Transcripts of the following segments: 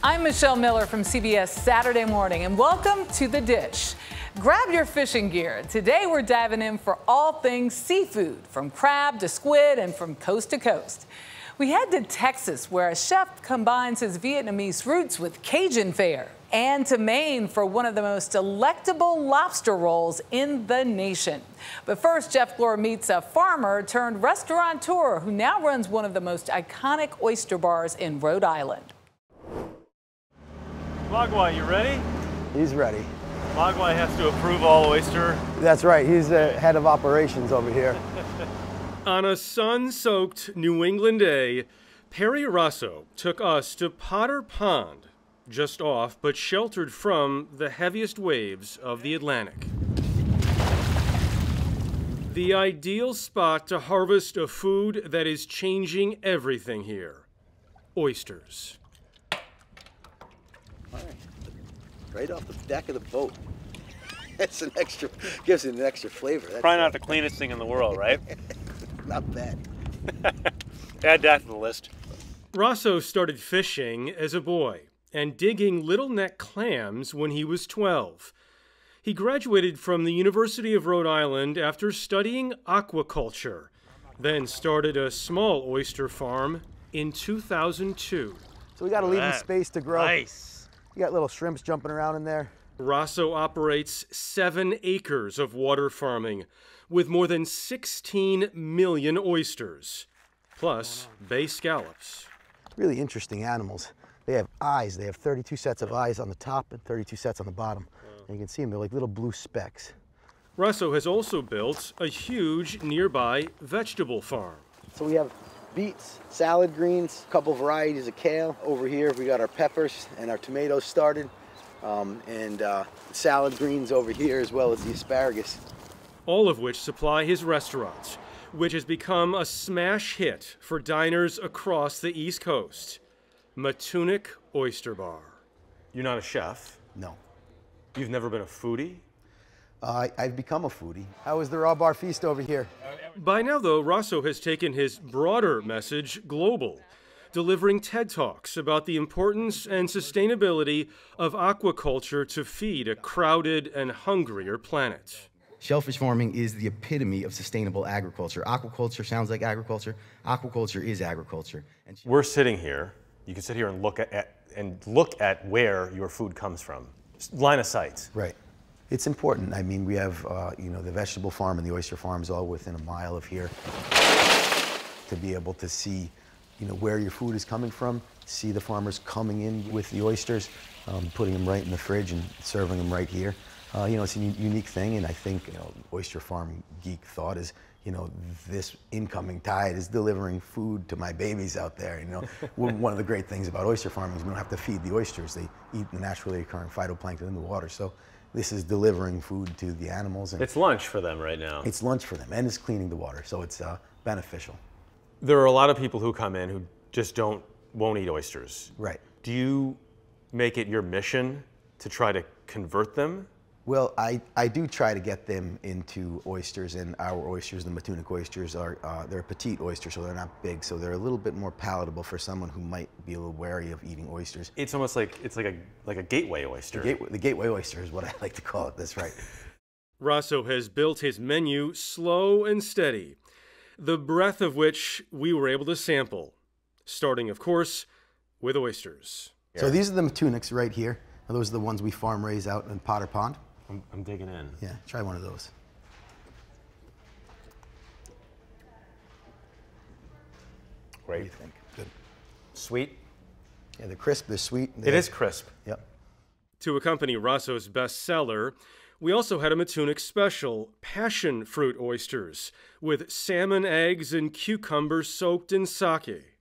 I'm Michelle Miller from CBS Saturday Morning, and welcome to The Dish. Grab your fishing gear. Today we're diving in for all things seafood, from crab to squid and from coast to coast. We head to Texas, where a chef combines his Vietnamese roots with Cajun fare, and to Maine for one of the most delectable lobster rolls in the nation. But first, Jeff Glore meets a farmer turned restaurateur who now runs one of the most iconic oyster bars in Rhode Island. Magwai, you ready? He's ready. Magwai has to approve all oyster. That's right. He's the head of operations over here. On a sun-soaked New England day, Perry Rosso took us to Potter Pond, just off but sheltered from the heaviest waves of the Atlantic. The ideal spot to harvest a food that is changing everything here: oysters. Right off the deck of the boat. That's an extra, gives it an extra flavor. That's Probably not the cleanest thing in the world, right? Not bad. Add that to the list. Rosso started fishing as a boy and digging little neck clams when he was 12. He graduated from the University of Rhode Island after studying aquaculture, then started a small oyster farm in 2002. So we got to leave him space to grow. Nice. You got little shrimps jumping around in there. Rosso operates 7 acres of water farming with more than 16 million oysters, plus bay scallops. Really interesting animals. They have eyes. They have 32 sets of eyes on the top and 32 sets on the bottom. And you can see them, they're like little blue specks. Rosso has also built a huge nearby vegetable farm. So we have beets, salad greens, a couple varieties of kale. Over here we got our peppers and our tomatoes started, and salad greens over here, as well as the asparagus. All of which supply his restaurant, which has become a smash hit for diners across the East Coast: Matunic Oyster Bar. You're not a chef. No. You've never been a foodie? I've become a foodie. How was the raw bar feast over here? By now, though, Rosso has taken his broader message global, delivering TED Talks about the importance and sustainability of aquaculture to feed a crowded and hungrier planet. Shellfish farming is the epitome of sustainable agriculture. Aquaculture sounds like agriculture. Aquaculture is agriculture. And We're sitting here. You can sit here and look at where your food comes from. Line of sight. Right. It's important. I mean, we have, the vegetable farm and the oyster farm is all within a mile of here. To be able to see, where your food is coming from, see the farmers coming in with the oysters, putting them right in the fridge and serving them right here. It's a unique thing, and I think, oyster farm geek thought is, this incoming tide is delivering food to my babies out there. One of the great things about oyster farming is we don't have to feed the oysters. They eat the naturally occurring phytoplankton in the water. So this is delivering food to the animals. And it's lunch for them right now. It's lunch for them, and it's cleaning the water, so it's beneficial. There are a lot of people who come in who just won't eat oysters. Right. Do you make it your mission to try to convert them? Well, I do try to get them into oysters, and our oysters, the Matunic oysters, they're petite oysters, so they're not big, so they're a little bit more palatable for someone who might be a little wary of eating oysters. It's almost like a gateway oyster. The gateway oyster is what I like to call it. That's right. Rosso has built his menu slow and steady, the breadth of which we were able to sample, starting, of course, with oysters. So these are the Matunics right here. Those are the ones we farm raise out in Potter Pond. I'm digging in. Yeah, try one of those. Great. What do you think? Good. Sweet? Yeah, they're crisp, they're sweet. It is crisp. Yep. To accompany Rosso's bestseller, we also had a Matunic special, passion fruit oysters, with salmon eggs and cucumbers soaked in sake.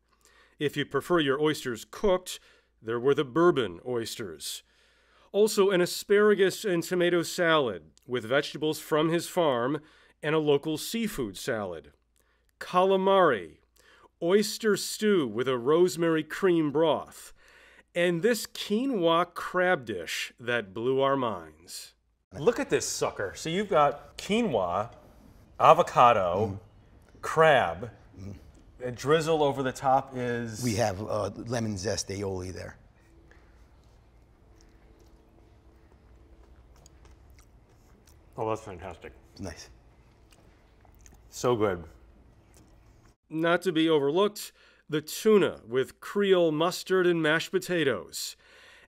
If you prefer your oysters cooked, there were the bourbon oysters. Also an asparagus and tomato salad with vegetables from his farm and a local seafood salad. Calamari, oyster stew with a rosemary cream broth, and this quinoa crab dish that blew our minds. Look at this sucker. So you've got quinoa, avocado, crab, and drizzle over the top is... We have lemon zest aioli there. Oh, that's fantastic. It's nice. So good. Not to be overlooked, the tuna with Creole mustard and mashed potatoes,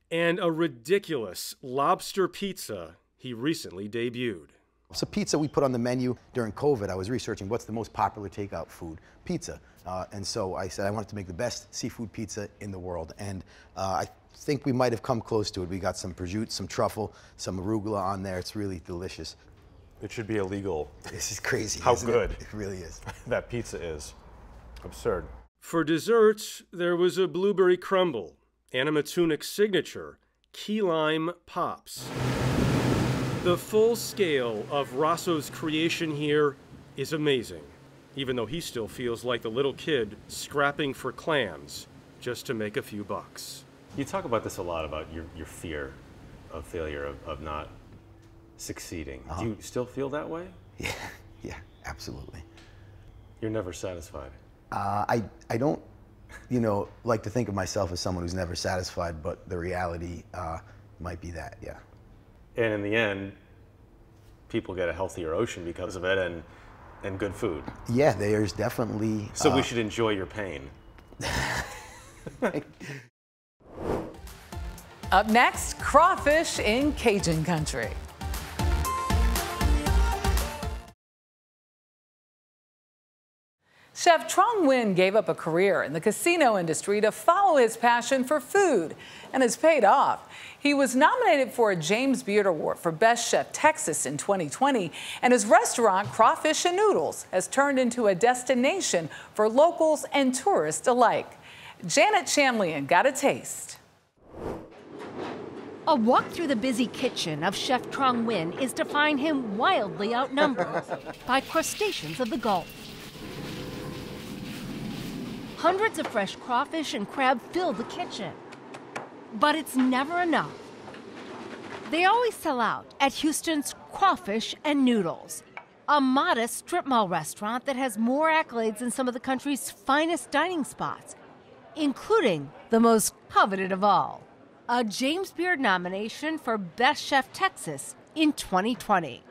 and a ridiculous lobster pizza he recently debuted. So pizza we put on the menu during COVID. I was researching what's the most popular takeout food, pizza. And so I said I wanted to make the best seafood pizza in the world. And I think we might have come close to it. We got some prosciutto, some truffle, some arugula on there. It's really delicious. It should be illegal. This is crazy. How good it really is. that pizza is. Absurd. For dessert, there was a blueberry crumble and a Matunic signature, key lime pops. The full scale of Rosso's creation here is amazing, even though he still feels like the little kid scrapping for clams just to make a few bucks. You talk about this a lot, about your fear of failure, of not succeeding. Do you still feel that way? Yeah, absolutely. You're never satisfied. I don't, like to think of myself as someone who's never satisfied, but the reality might be that, yeah. And in the end, people get a healthier ocean because of it, and good food. Yeah, there's definitely... So we should enjoy your pain. Up next, crawfish in Cajun country. Chef Trong Nguyen gave up a career in the casino industry to follow his passion for food, and it's paid off. He was nominated for a James Beard Award for Best Chef Texas in 2020, and his restaurant, Crawfish and Noodles, has turned into a destination for locals and tourists alike. Janet Chamlian got a taste. A walk through the busy kitchen of Chef Trong Nguyen is to find him wildly outnumbered by crustaceans of the Gulf. Hundreds of fresh crawfish and crab fill the kitchen. But it's never enough. They always sell out at Houston's Crawfish and Noodles, a modest strip mall restaurant that has more accolades than some of the country's finest dining spots, including the most coveted of all, a James Beard nomination for Best Chef Texas in 2020.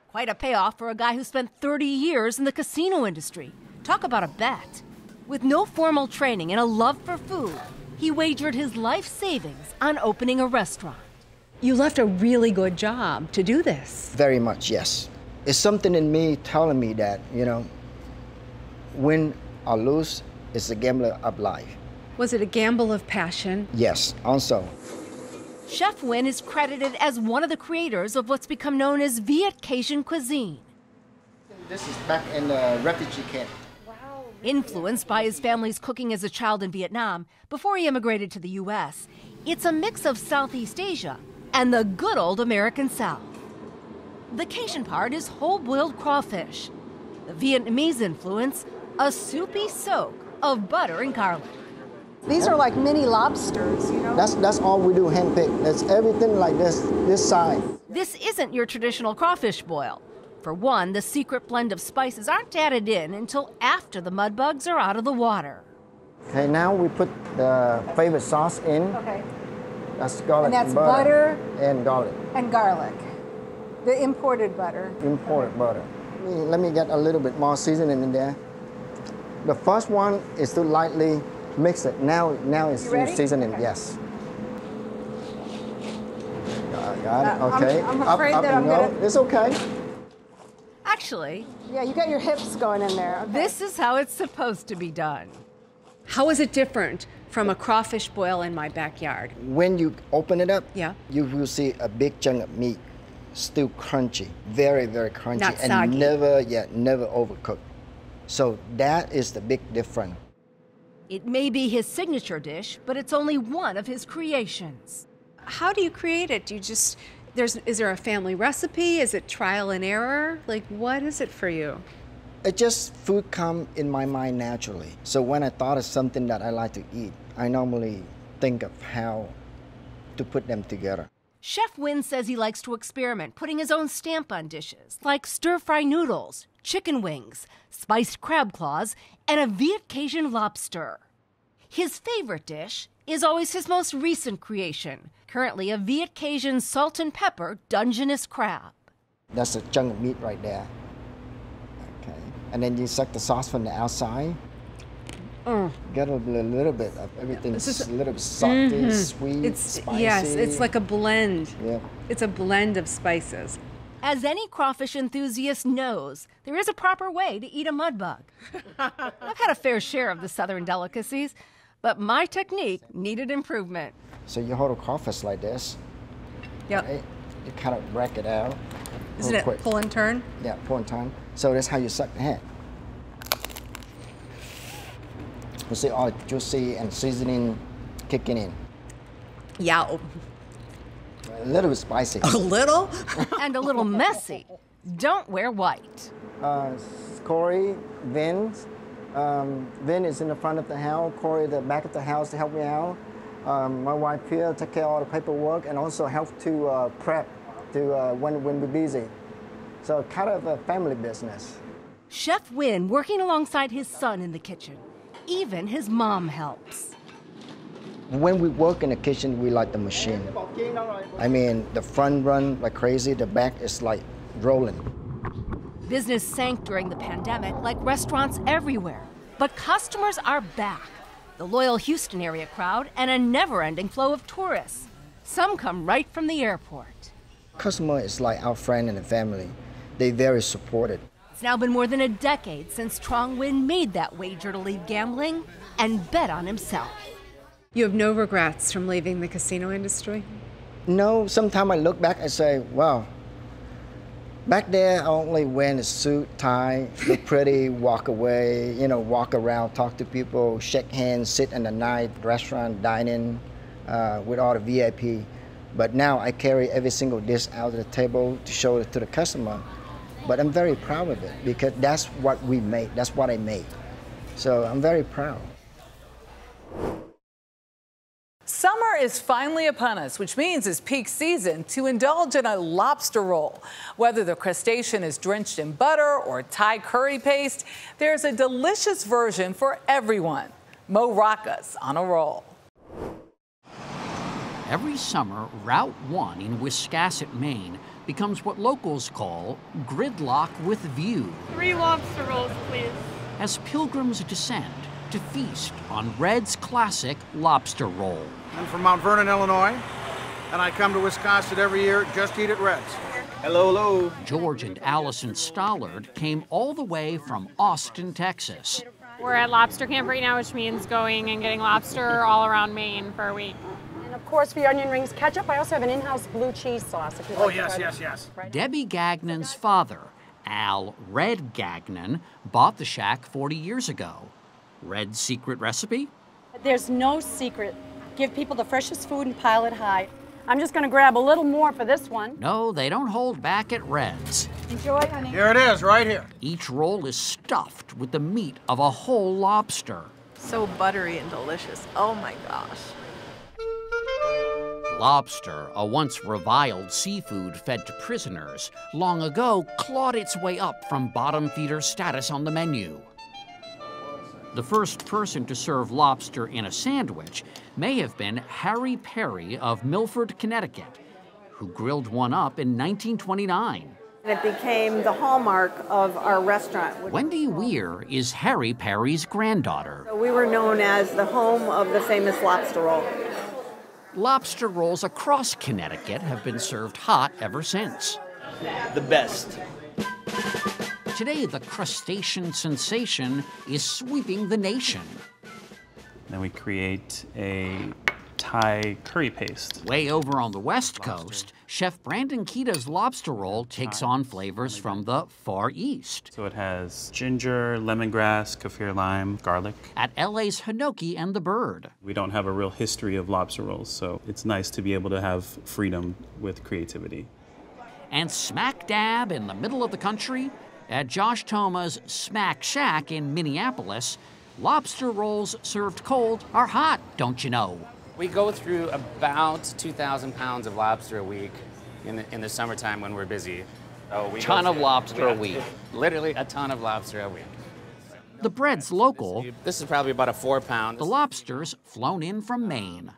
Quite a payoff for a guy who spent 30 years in the casino industry. Talk about a bet. With no formal training and a love for food, he wagered his life savings on opening a restaurant. You left a really good job to do this. Very much, yes. It's something in me telling me that, win or lose, it's a gamble of life. Was it a gamble of passion? Yes, also. Chef Nguyen is credited as one of the creators of what's become known as Viet Cajun cuisine. This is back in the refugee camp. Influenced by his family's cooking as a child in Vietnam before he immigrated to the U.S., it's a mix of Southeast Asia and the good old American South. The Cajun part is whole-boiled crawfish. The Vietnamese influence, a soupy soak of butter and garlic. These are like mini lobsters, That's all we do, hand-picked. That's everything like this size. This isn't your traditional crawfish boil. For one, the secret blend of spices aren't added in until after the mud bugs are out of the water. Okay, now we put the favorite sauce in. Okay. That's garlic And that's butter. butter And garlic. and garlic. The imported butter. Imported butter. Let me get a little bit more seasoning in there. The first one is to lightly mix it. Now it's seasoning, okay. Yes. Got it, okay. I'm afraid that I'm gonna... It's okay. Actually, Yeah, you got your hips going in there. Okay. this is how it's supposed to be done. How is it different from a crawfish boil in my backyard? When you open it up, Yeah. you will see a big chunk of meat, still crunchy, very, very crunchy, Not and soggy. never overcooked. So that is the big difference. It may be his signature dish, but it's only one of his creations. How do you create it? Do you just, is there a family recipe? Is it trial and error? Like, what is it for you? It just food come in my mind naturally. So when I thought of something that I like to eat, I normally think of how to put them together. Chef Nguyen says he likes to experiment, putting his own stamp on dishes, like stir-fry noodles, chicken wings, spiced crab claws, and a Viet Cajun lobster. His favorite dish is always his most recent creation, currently a Viet Cajun salt and pepper Dungeness crab. That's a chunk of meat right there. Okay. And then you suck the sauce from the outside. Get a little bit of everything. It's a little bit salty, sweet, spicy. Yes, it's like a blend. Yeah. It's a blend of spices. As any crawfish enthusiast knows, there is a proper way to eat a mudbug. I've had a fair share of the southern delicacies, but my technique needed improvement. So you hold a crawfish like this. Yep. Right? You kind of rack it out. Isn't it pull and turn? Yeah, pull and turn. So that's how you suck the head. You see all the juicy and seasoning kicking in. Yeah. A little bit spicy. A little? And a little messy. Don't wear white. Corey, Vin. Vin is in the front of the house. Corey, the back of the house to help me out. My wife here take care of all the paperwork and also help to prep to when we're busy. So kind of a family business. Chef Win working alongside his son in the kitchen. Even his mom helps. When we work in the kitchen, we like the machine. I mean, the front run like crazy, the back is like rolling. Business sank during the pandemic like restaurants everywhere. But customers are back. The loyal Houston area crowd and a never-ending flow of tourists. Some come right from the airport. Customer is like our friend and the family. They're very supportive. It's now been more than a decade since Trong Nguyen made that wager to leave gambling and bet on himself. You have no regrets from leaving the casino industry? No, sometimes I look back and say, wow, back there I only wear a suit, tie, look pretty, walk away, walk around, talk to people, shake hands, sit in the night, restaurant, dining with all the VIP. But now I carry every single dish out of the table to show it to the customer. But I'm very proud of it because that's what we made, that's what I made. So I'm very proud. Summer is finally upon us, which means it's peak season to indulge in a lobster roll. Whether the crustacean is drenched in butter or Thai curry paste, there's a delicious version for everyone. Mo Rocca's on a roll. Every summer, Route 1 in Wiscasset, Maine, becomes what locals call gridlock with view. 3 lobster rolls, please. As pilgrims descend to feast on Red's classic lobster roll. I'm from Mount Vernon, Illinois, and I come to Wiscasset every year just to eat at Red's. Hello, hello. George and Allison Stollard came all the way from Austin, Texas. We're at lobster camp right now, which means going and getting lobster all around Maine for a week. And of course, for your onion rings ketchup, I also have an in-house blue cheese sauce. If you'd like to try yes. Debbie Gagnon's father, Al Red Gagnon, bought the shack 40 years ago. Red's secret recipe? There's no secret. Give people the freshest food and pile it high. I'm just going to grab a little more for this one. No, they don't hold back at Red's. Enjoy, honey. Here it is, right here. Each roll is stuffed with the meat of a whole lobster. So buttery and delicious. Oh my gosh. Lobster, a once reviled seafood fed to prisoners, long ago clawed its way up from bottom feeder status on the menu. The first person to serve lobster in a sandwich may have been Harry Perry of Milford, Connecticut, who grilled one up in 1929. It became the hallmark of our restaurant. Wendy Weir is Harry Perry's granddaughter. We were known as the home of the famous lobster roll. Lobster rolls across Connecticut have been served hot ever since. The best. Today, the crustacean sensation is sweeping the nation. Then we create a Thai curry paste. Way over on the West Coast, Chef Brandon Kita's lobster roll takes on flavors from the Far East. So it has ginger, lemongrass, kaffir lime, garlic. At LA's Hinoki and the Bird. We don't have a real history of lobster rolls, so it's nice to be able to have freedom with creativity. And smack dab in the middle of the country, at Josh Toma's Smack Shack in Minneapolis, lobster rolls served cold are hot, don't you know? We go through about 2,000 pounds of lobster a week in the summertime when we're busy. Ton of lobster a week. Literally a ton of lobster a week. The bread's local. This is probably about a 4-pound. The lobster's flown in from Maine.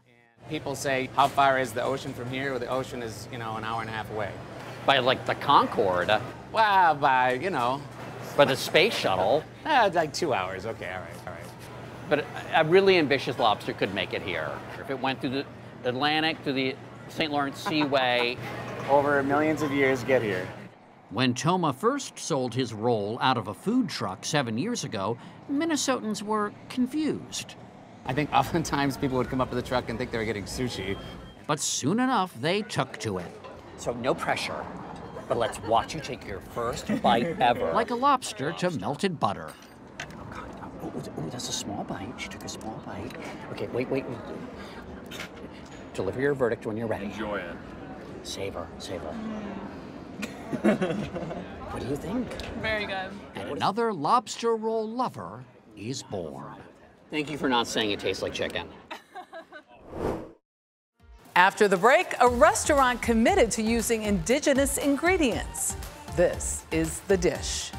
People say, how far is the ocean from here? Well, the ocean is, an hour and a half away. by like the Concorde. Well, by, you know, by the space shuttle, like 2 hours. Okay, all right. But a really ambitious lobster could make it here. If it went through the Atlantic, through the St. Lawrence Seaway. Over millions of years get here. When Toma first sold his roll out of a food truck 7 years ago, Minnesotans were confused. I think oftentimes people would come up to the truck and think they were getting sushi. But soon enough, they took to it. So no pressure, but let's watch you take your first bite ever. Like a lobster to melted butter. Oh, that's a small bite. She took a small bite. Okay, wait. Deliver your verdict when you're ready. Enjoy it. Savor. What do you think? Very good. And another lobster roll lover is born. Thank you for not saying it tastes like chicken. After the break, a restaurant committed to using indigenous ingredients. This is The Dish.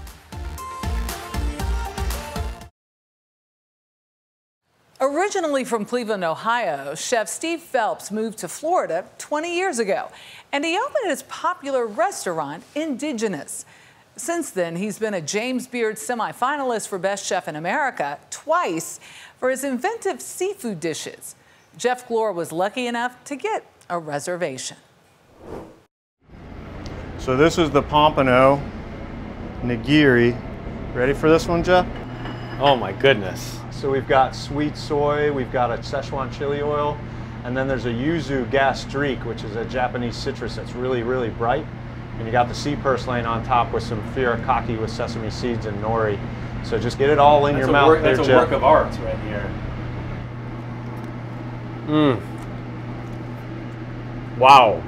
Originally from Cleveland, Ohio, chef Steve Phelps moved to Florida 20 years ago, and he opened his popular restaurant, Indigenous. Since then, he's been a James Beard semifinalist for Best Chef in America twice for his inventive seafood dishes. Jeff Glore was lucky enough to get a reservation. So this is the pompano nigiri. Ready for this one, Jeff? Oh my goodness. So we've got sweet soy, we've got a Szechuan chili oil, and then there's a yuzu gas streak, which is a Japanese citrus that's really, really bright. And you got the sea purslane on top with some furikake with sesame seeds and nori. So just get it all in your mouth there, Jeff. That's a work of art right here. Wow.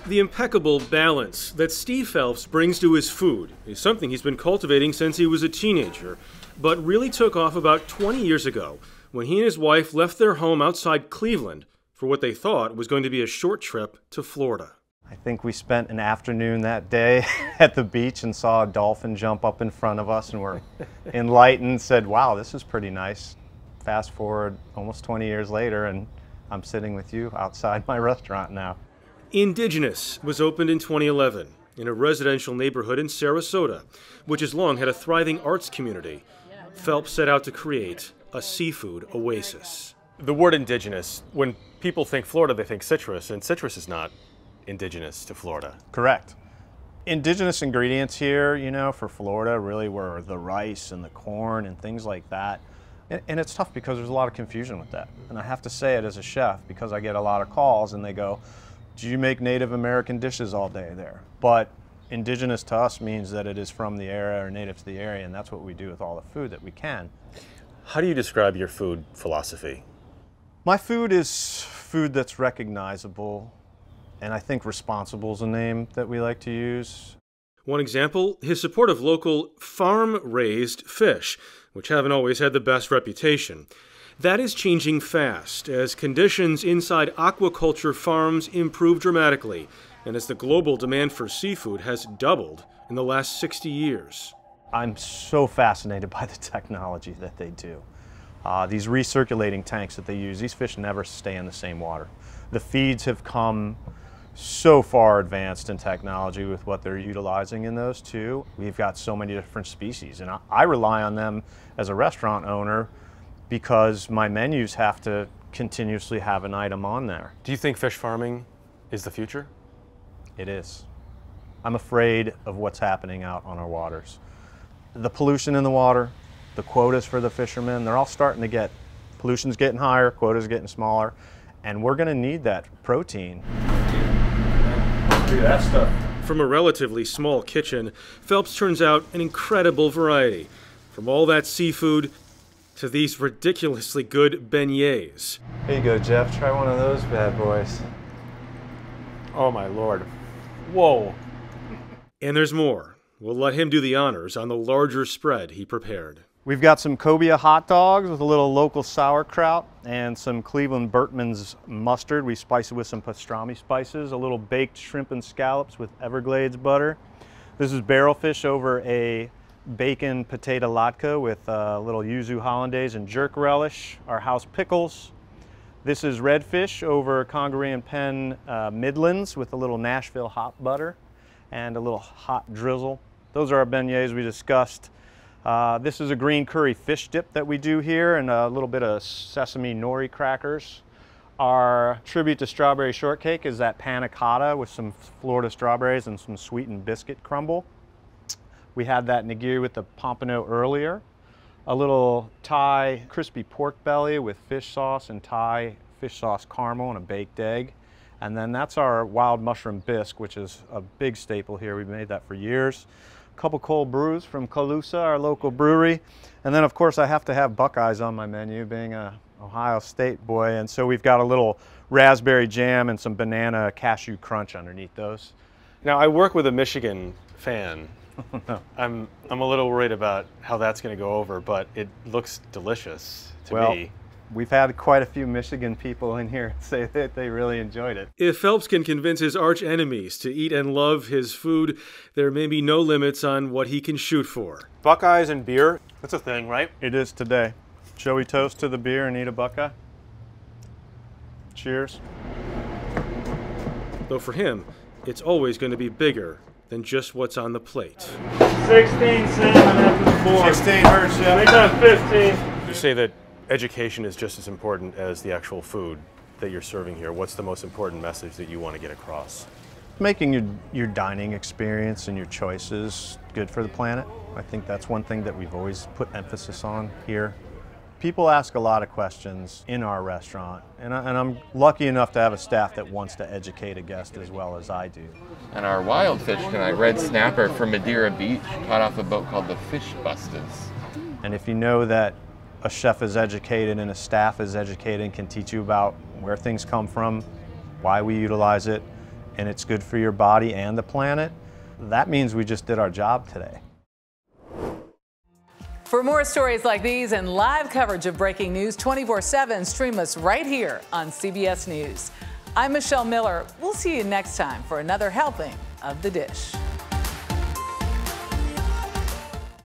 The impeccable balance that Steve Phelps brings to his food is something he's been cultivating since he was a teenager, but really took off about 20 years ago when he and his wife left their home outside Cleveland for what they thought was going to be a short trip to Florida. I think we spent an afternoon that day at the beach and saw a dolphin jump up in front of us and were enlightened, said, wow, this is pretty nice. Fast forward almost 20 years later and I'm sitting with you outside my restaurant now. Indigenous was opened in 2011 in a residential neighborhood in Sarasota, which has long had a thriving arts community. Phelps set out to create a seafood oasis. The word indigenous, when people think Florida, they think citrus, and citrus is not indigenous to Florida. Correct. Indigenous ingredients here, you know, for Florida really were the rice and the corn and things like that. And it's tough because there's a lot of confusion with that. And I have to say it as a chef because I get a lot of calls and they go, do you make Native American dishes all day there? But indigenous to us means that it is from the area or native to the area, and that's what we do with all the food that we can. How do you describe your food philosophy? My food is food that's recognizable, and I think responsible is a name that we like to use. One example, his support of local farm-raised fish, which haven't always had the best reputation. That is changing fast as conditions inside aquaculture farms improve dramatically and as the global demand for seafood has doubled in the last 60 years. I'm so fascinated by the technology that they do. These recirculating tanks that they use, these fish never stay in the same water. The feeds have come so far advanced in technology with what they're utilizing in those too. We've got so many different species, and I rely on them as a restaurant owner because my menus have to continuously have an item on there. Do you think fish farming is the future? It is. I'm afraid of what's happening out on our waters. The pollution in the water, the quotas for the fishermen, they're all starting to get, pollution's getting higher, quotas getting smaller, and we're gonna need that protein. Do that stuff. From a relatively small kitchen, Phelps turns out an incredible variety. From all that seafood to these ridiculously good beignets. Here you go, Jeff. Try one of those bad boys. Oh my Lord. Whoa. And there's more. We'll let him do the honors on the larger spread he prepared. We've got some cobia hot dogs with a little local sauerkraut and some Cleveland Burtman's mustard. We spice it with some pastrami spices, a little baked shrimp and scallops with Everglades butter. This is barrelfish over a bacon potato latke with a little yuzu hollandaise and jerk relish, our house pickles. This is redfish over Congaree and Penn Midlands with a little Nashville hot butter. and a little hot drizzle. Those are our beignets we discussed. This is a green curry fish dip that we do here, and a little bit of sesame nori crackers. Our tribute to strawberry shortcake is that panna cotta with some Florida strawberries and some sweetened biscuit crumble. We had that nigiri with the pompano earlier. A little Thai crispy pork belly with fish sauce and Thai fish sauce caramel and a baked egg. And then that's our wild mushroom bisque, which is a big staple here. We've made that for years. A couple cold brews from Calusa, our local brewery. And then of course I have to have Buckeyes on my menu, being a Ohio State boy. And so we've got a little raspberry jam and some banana cashew crunch underneath those. Now I work with a Michigan fan. No. I'm a little worried about how that's going to go over, but it looks delicious to me. We've had quite a few Michigan people in here say that they really enjoyed it. If Phelps can convince his arch enemies to eat and love his food, there may be no limits on what he can shoot for. Buckeyes and beer, that's a thing, right? It is today. Shall we toast to the beer and eat a Buckeye? Cheers. Though for him, it's always going to be bigger than just what's on the plate. 16 salmon after the board. 16 hurts, yeah. Make that 15. You say that education is just as important as the actual food that you're serving here. What's the most important message that you want to get across? Making your dining experience and your choices good for the planet. I think that's one thing that we've always put emphasis on here. People ask a lot of questions in our restaurant, and I'm lucky enough to have a staff that wants to educate a guest as well as I do. And our wild fish tonight, red snapper from Madeira Beach, caught off a boat called the Fish Bustas. And if you know that a chef is educated and a staff is educated and can teach you about where things come from, why we utilize it, and it's good for your body and the planet, that means we just did our job today. For more stories like these and live coverage of breaking news 24/7, stream us right here on CBS News. I'm Michelle Miller. We'll see you next time for another helping of The Dish.